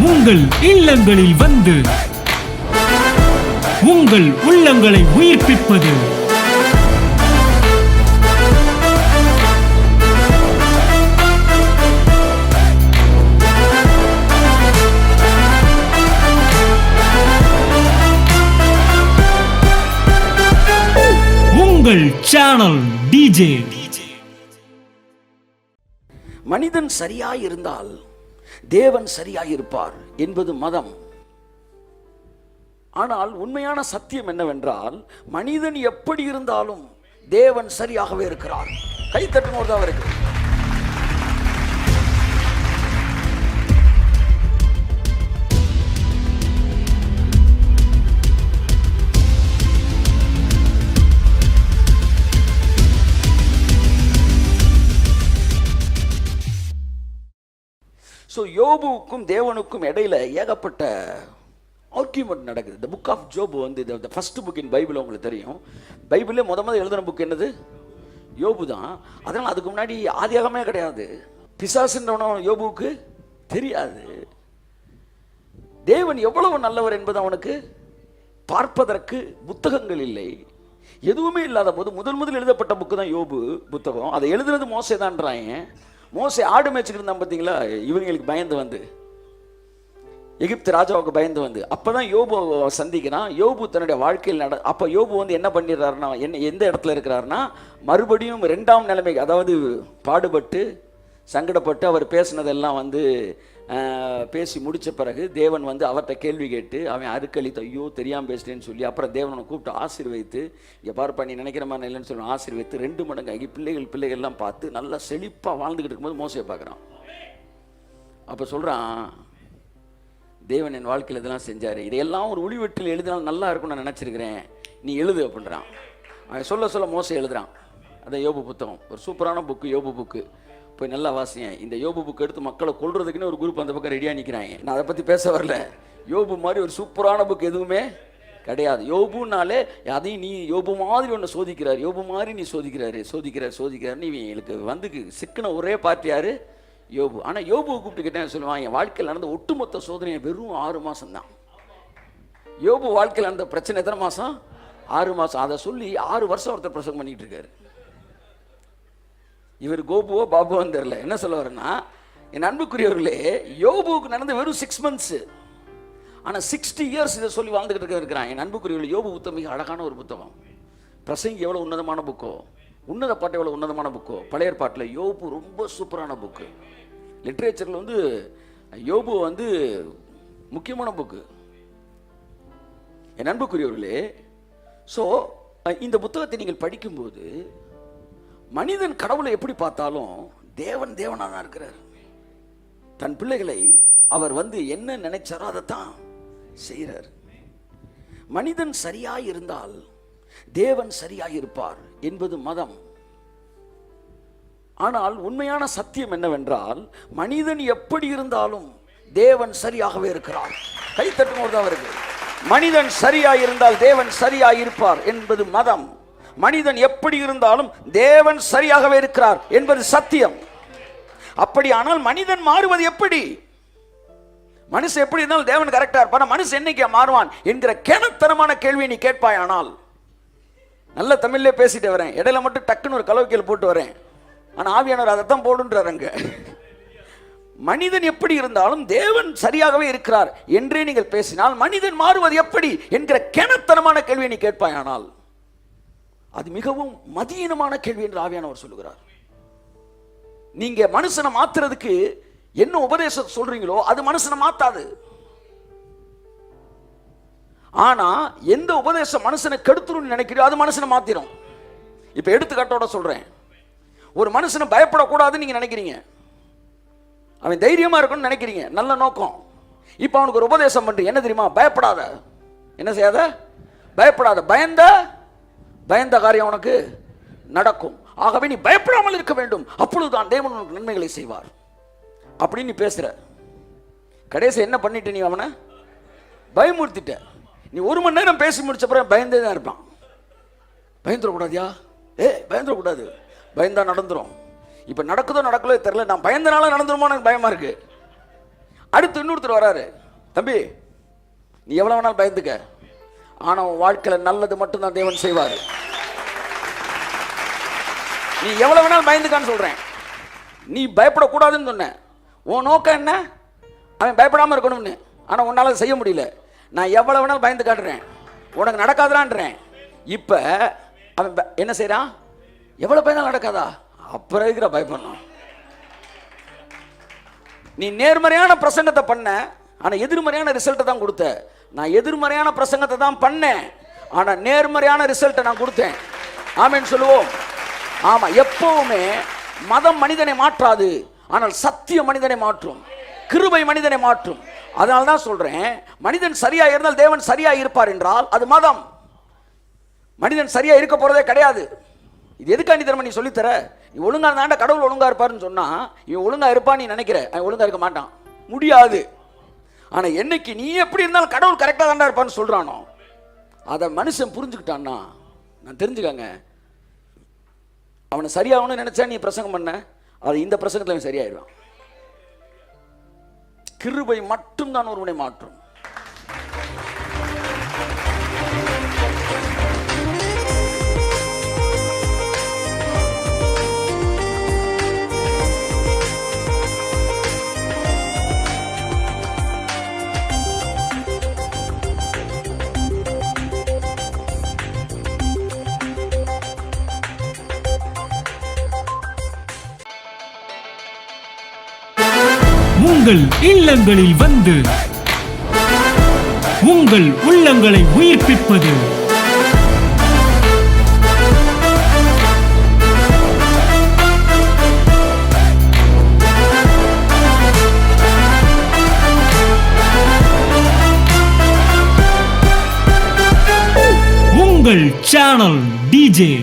உங்கள் இல்லங்களில் வந்து உங்கள் உள்ளங்களை உயிர்ப்பிப்பது உங்கள் சேனல் டிஜே. மனிதன் சரியாயிருந்தால் தேவன் சரியாயிருப்பார் என்பது மதம். ஆனால் உண்மையான சத்தியம் என்னவென்றால், மனிதன் எப்படி இருந்தாலும் தேவன் சரியாகவே இருக்கிறார். கைத்தட்டும் போது தான் இருக்கு. ஸோ யோபுவுக்கும் தேவனுக்கும் இடையில ஏகப்பட்ட ஆர்கியூமெண்ட் நடக்குது. த புக் ஆஃப் ஜோபு வந்து the first book in Bible. உங்களுக்கு தெரியும், பைபிளே முதல் எழுதின புக் என்னது? யோபு தான். அதனால் அதுக்கு முன்னாடி ஆதியாகமே கிடையாது. பிசாசுன்றவனும் யோபுவுக்கு தெரியாது. தேவன் எவ்வளவு நல்லவர் என்பது அவனுக்கு பார்ப்பதற்கு புத்தகங்கள் இல்லை, எதுவுமே இல்லாத போது முதல் எழுதப்பட்ட புக்கு தான் யோபு புத்தகம். அதை எழுதுனது மோசே தான்றாங்க. மோசே ஆடு மேய்ச்சிட்டு இருந்தான் பார்த்தீங்களா, இவங்களுக்கு பயந்து வந்து, எகிப்து ராஜாவுக்கு பயந்து வந்து, அப்போதான் யோபு சந்திக்கிறான். யோபு தன்னுடைய வாழ்க்கையில் அப்போ யோபு வந்து என்ன பண்ணிடுறாருன்னா, எந்த இடத்துல இருக்கிறாருன்னா, மறுபடியும் 2ஆம் நிலைமைக்கு, அதாவது பாடுபட்டு சங்கடப்பட்டு அவர் பேசினதெல்லாம் வந்து பேசி முடித்த பிறகு தேவன் வந்து அவர்கிட்ட கேள்வி கேட்டு அவன் அறுக்களித்து, ஐயோ தெரியாமல் பேசிட்டேன்னு சொல்லி, அப்புறம் தேவனை கூப்பிட்டு ஆசீர்வதித்து, இங்கே பார்ப்பா நீ நினைக்கிற மாதிரி இல்லைன்னு சொல்லி ஆசீர்வதித்து 2 மடங்கு ஆகி பிள்ளைகள்லாம் பார்த்து நல்லா செழிப்பாக வாழ்ந்துக்கிட்டு இருக்கும்போது மோசையை பார்க்குறான். அப்போ சொல்கிறான், தேவன் என் வாழ்க்கையில் இதெல்லாம் செஞ்சார், இதையெல்லாம் ஒரு ஒளிவெட்டில் எழுதினால் நல்லா இருக்கும்னு நான் நினச்சிருக்கிறேன், நீ எழுது அப்படின்றான். அவன் சொல்ல மோசை எழுதுறான். அதான் யோபு புத்தகம், ஒரு சூப்பரான புக்கு யோபு புக்கு. போய் நல்லா வாசிங்க. இந்த யோபு புக்கு எடுத்து மக்களை கொள்றதுக்குன்னு ஒரு குரூப் அந்த பக்கம் ரெடியாக நிற்கிறாங்க. நான் அதை பற்றி பேச வரல. யோபு மாதிரி ஒரு சூப்பரான புக் எதுவுமே கிடையாது. யோபுனாலே அதையும் நீ யோபு மாதிரி ஒன்று சோதிக்கிறார், யோபு மாதிரி நீ சோதிக்கிறார் நீ எனக்கு வந்து சிக்கின ஒரே பார்ட்டி யாரு? யோபு. ஆனால் யோபுவை கூப்பிட்டு கேட்டேன் சொல்லுவான், என் வாழ்க்கையில் நடந்த ஒட்டுமொத்த சோதனை வெறும் 6 மாதம் தான். யோபு வாழ்க்கையில் நடந்த பிரச்சனை எத்தனை மாதம்? 6 மாதம். அதை சொல்லி 6 வருஷம் ஒருத்தர் பிரசங்கம் பண்ணிட்டு இருக்காரு. இவர் கோபுவோ பாபுவோன்னு தெரியல. என்ன சொல்ல வரேன்னா, என் அன்புக்குரியவர்களே, யோபுவுக்கு நடந்த வெறும் 6 மந்த்ஸ், ஆனால் 60 இயர்ஸ் இதை சொல்லி வாழ்ந்துகிட்டு இருக்கிறான். என் அன்புக்குரியவர்கள், யோபு புத்தகம் மிக அழகான ஒரு புத்தகம். பிரசங்கி எவ்வளோ உன்னதமான புக்கோ, உன்னத பாட்டு எவ்வளோ உன்னதமான புக்கோ, பழைய பாட்டில் யோபு ரொம்ப சூப்பரான புக்கு. லிட்ரேச்சரில் வந்து யோபு வந்து முக்கியமான புக்கு. என் அன்புக்குரியவர்களே, ஸோ இந்த புத்தகத்தை நீங்கள் படிக்கும்போது மனிதன் கடவுளை எப்படி பார்த்தாலும் தேவனாக தான் இருக்கிறார். தன் பிள்ளைகளை அவர் வந்து என்ன நினைச்சாரோ அதைத்தான் செய்கிறார். மனிதன் சரியாய் இருந்தால் தேவன் சரியாயிருப்பார் என்பது மதம். ஆனால் உண்மையான சத்தியம் என்னவென்றால், மனிதன் எப்படி இருந்தாலும் தேவன் சரியாகவே இருக்கிறார். கை தட்டும்போது தான் இருக்கு. மனிதன் சரியாயிருந்தால் தேவன் சரியாயிருப்பார் என்பது மதம். மனிதன் எப்படி இருந்தாலும் தேவன் சரியாகவே இருக்கிறார் என்பது சத்தியம். அப்படியானால் மனிதன் மாறுவது எப்படி? மனுஷன் எப்படி இருந்தாலும் தேவன் கரெக்டா இருப்பான், மனுஷன் என்னைக்கு மாறுவான் என்கிற கேனத்தனமான கேள்வியை நீ கேட்பாயானால், நல்ல தமிழ்ல பேசிட்டு வரேன், இடையில மட்டும் டக்குன்னு ஒரு கலவைக்கல் போட்டு வரேன், ஆனா ஆவியானவர் அதைத்தான் போடுன்றாருங்க. மனிதன் எப்படி இருந்தாலும் தேவன் சரியாகவே இருக்கிறார் என்றே நீங்கள் பேசினால், மனிதன் மாறுவது எப்படி என்கிற கேனத்தனமான கேள்வியை நீ கேட்பாயானால், அது மிகவும் மதியீனமான கேள்வி என்று ஆவியானவர் சொல்லுகிறார். நீங்க மனுஷனை மாத்துறதுக்கு என்ன உபதேசம் சொல்றீங்களோ அது மனுஷனை மாத்தாது. ஆனா எந்த உபதேசம் மனுஷனை கெடுத்துரும் நினைக்கிறோம் அது மனுஷனை மாத்திரும். இப்ப எடுத்துக்காட்டோட சொல்றேன், ஒரு மனுஷனை பயப்படக்கூடாதுன்னு நீங்க நினைக்கிறீங்க, அவன் தைரியமா இருக்கும்னு நினைக்கிறீங்க, நல்ல நோக்கம். இப்ப அவனுக்கு ஒரு உபதேசம் பண்றீங்க, என்ன தெரியுமா? பயப்படாத. என்ன செய்யாத? பயப்படாத. பயந்த காரியம் உனக்கு நடக்கும், ஆகவே நீ பயப்படாமல் இருக்க வேண்டும், அப்பொழுதுதான் தேவன் உனக்கு நன்மைகளை செய்வார் அப்படின்னு நீ பேசுற. கடைசி என்ன பண்ணிட்டு நீ அவனை பயமுறுத்திட்ட. நீ 1 மணி நேரம் பேசி முடிச்ச பிறகு பயந்தே தான் இருப்பான். பயந்துடக்கூடாதியா? பயந்துடக்கூடாது, பயந்தா நடந்துரும். இப்போ நடக்குதோ நடக்கலோ தெரியல, நான் பயந்தனால நடந்துருமோ எனக்கு பயமா இருக்கு. அடுத்து இன்னொருத்தர் வராரு, தம்பி நீ எவ்வளவு வேணாலும் பயந்துக்க, ஆனா உன் வாழ்க்கையில நல்லது மட்டும்தான் தேவன் செய்வார். நீ எவ்வளவு வேணாலும் பயந்துக்கான்னு சொல்றேன், நீ பயப்படக்கூடாதுன்னு சொன்ன. உன் நோக்கம் என்ன? அவன் பயப்படாம இருக்கணும்னு. ஆனா உன்னால செய்ய முடியல. நான் எவ்வளவு வேணாலும் பயந்து காட்டுறேன், உனக்கு நடக்காதான்றேன். இப்ப அவன் என்ன செய்யறான்? எவ்வளவு பயந்தாலும் நடக்காதா? அப்புறம் இருக்கிற பயப்படணும். நீ நேர்மறையான பிரசங்கத்தை பண்ண, ஆனா எதிர்மறையான ரிசல்ட்டை தான் கொடுத்த. நான் எதிர்மறையான பிரசங்கத்தை தான் பண்ணேன், ஆனா நேர்மறையான ரிசல்ட்டை நான் கொடுத்தேன். ஆமென் சொல்லுவோம். ஆமா, எப்பவுமே மதம் மனிதனை மாற்றாது, ஆனால் சத்திய மனிதனை மாற்றும், கிருபை மனிதனை மாற்றும். அதனால தான் சொல்றேன், மனிதன் சரியா இருந்தால் தேவன் சரியா இருப்பார் என்றால் அது மதம். மனிதன் சரியா இருக்க போறதே கிடையாது. இது எதுக்கா நீ தரமா நீ சொல்லித்தர? நீ ஒழுங்கா இருந்தாண்ட கடவுள் ஒழுங்கா இருப்பாருன்னு சொன்னா, இவன் ஒழுங்கா இருப்பான்னு நீ நினைக்கிற, அவன் ஒழுங்கா இருக்க மாட்டான், முடியாது. ஆனா என்னைக்கு நீ எப்படி இருந்தாலும் கடவுள் கரெக்டா தாண்டா இருப்பான்னு சொல்றானோ, அதை மனுஷன் புரிஞ்சுக்கிட்டான்னா, நான் தெரிஞ்சுக்கங்க, அவனை சரியாகணும்னு நினைச்சா நீ பிரசங்கம் பண்ண, அது இந்த பிரசங்கத்தில் அவன் சரியாயிடுவான். கிருபை மட்டும்தான் ஒருவனை மாற்றும். உங்கள் இல்லங்களில் வந்து உங்கள் உள்ளங்களை உயிர்ப்பிப்பது உங்கள் சேனல் டிஜே.